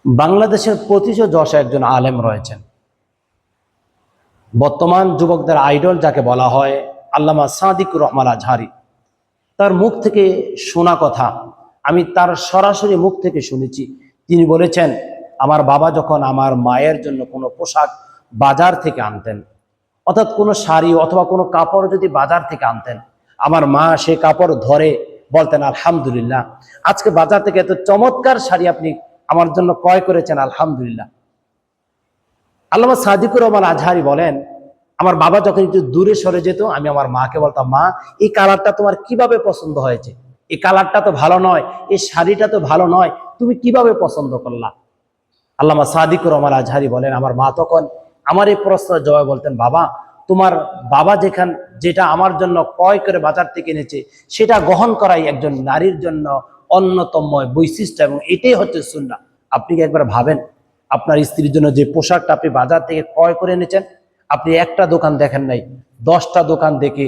বাংলাদেশের প্রতিটি যশে একজন আলেম রয়েছেন। বর্তমান যুবকদের আইডল যাকে বলা হয় আল্লামা সাদিকুর রহমান আজহারি, তার মুখ থেকে শোনা কথা, আমি তার সরাসরি মুখ থেকে শুনেছি। তিনি বলেছেন, আমার বাবা যখন আমার মায়ের জন্য কোনো পোশাক বাজার থেকে আনতেন, অর্থাৎ কোনো শাড়ি অথবা কোনো কাপড় যদি বাজার থেকে আনতেন, আমার মা সে কাপড় ধরে বলতেন, আলহামদুলিল্লাহ, আজকে বাজার থেকে এত চমৎকার শাড়ি আপনি আমার জন্য ক্রয় করেছেন, আলহামদুলিল্লাহ। আল্লামা সাদিকুর রহমান আজহারি বলেন, আমার বাবা যখন একটু দূরে সরে যেত, আমি আমার মাকে বলতাম, মা এই কালারটা তোমার কিভাবে পছন্দ হয়েছে, এই কালারটা তো ভালো নয়, এই শাড়িটা তো ভালো নয়, তুমি কিভাবে পছন্দ করলা? আল্লামা সাদিকুর রহমান আজহারি বলেন, আমার মা তখন আমার এই প্রশ্নের জবাবে বলতেন, বাবা তোমার বাবা যেটা আমার জন্য ক্রয় করে বাজার থেকে এনেছে, সেটা গ্রহণ করাই একজন নারীর জন্য অন্যতম বৈশিষ্ট্য, এবং এটাই হচ্ছে সুন্নাহ। আপনি কি একবার ভাবেন, আপনার স্ত্রীর জন্য যে পোশাকটা আপনি বাজার থেকে ক্রয় করে এনেছেন, আপনি একটা দোকান দেখেন নাই, 10টা দোকান দেখে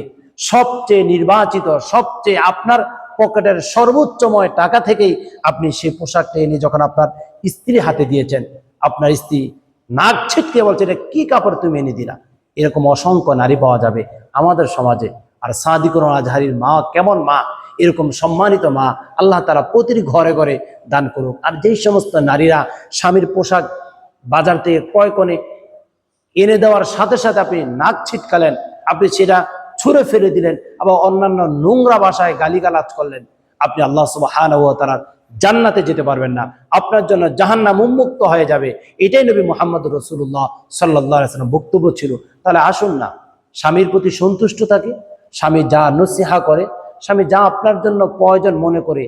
সবচেয়ে নির্বাচিত, সবচেয়ে আপনার পকেটের সর্বোচ্চময় টাকা থেকেই আপনি সেই পোশাকটা এনে যখন আপনার স্ত্রী হাতে দিয়েছেন, আপনার স্ত্রী নাক ছিটকে বলছে, এটা কি কাপড় তুমি এনে দিলা? এরকম অসংখ্য নারী পাওয়া যাবে আমাদের সমাজে। আর সাদিকুর রহমান আজহারির মা কেমন মা, এরকম সম্মানিত মা আল্লাহ তাআলা প্রতিটি ঘরে ঘরে দান করুক। আর যেই সমস্ত নারীরা স্বামীর পোশাক বাজার থেকে ক্রয় করে এনে দেওয়ার সাথে সাথে আপনি নাক ছিটকালেন, আপনি সেটা ছুঁড়ে ফেলে দিলেন, আবার অন্যান্য নোংরা ভাষায় গালিগালাজ করলেন, আপনি আল্লাহ সুবহানাহু ওয়া তাআলার জান্নাতে যেতে পারবেন না, আপনার জন্য জাহান্নাম উন্মুক্ত হয়ে যাবে। এটাই নবী মুহাম্মদ রাসূলুল্লাহ সাল্লাল্লাহু আলাইহি ওয়াসাল্লাম বক্তব্য ছিল। তাহলে আসুন না, স্বামীর প্রতি সন্তুষ্ট থাকি, স্বামী যা নসিহা করে, স্বামী যা আপনার জন্য প্রয়োজন মনে করে,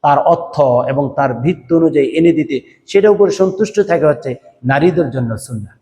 তার অর্থ এবং তার ভিত্তি অনুযায়ী এনে দিতে, সেটার উপরে সন্তুষ্ট থাকে হচ্ছে নারীদের জন্য সুন্নাহ।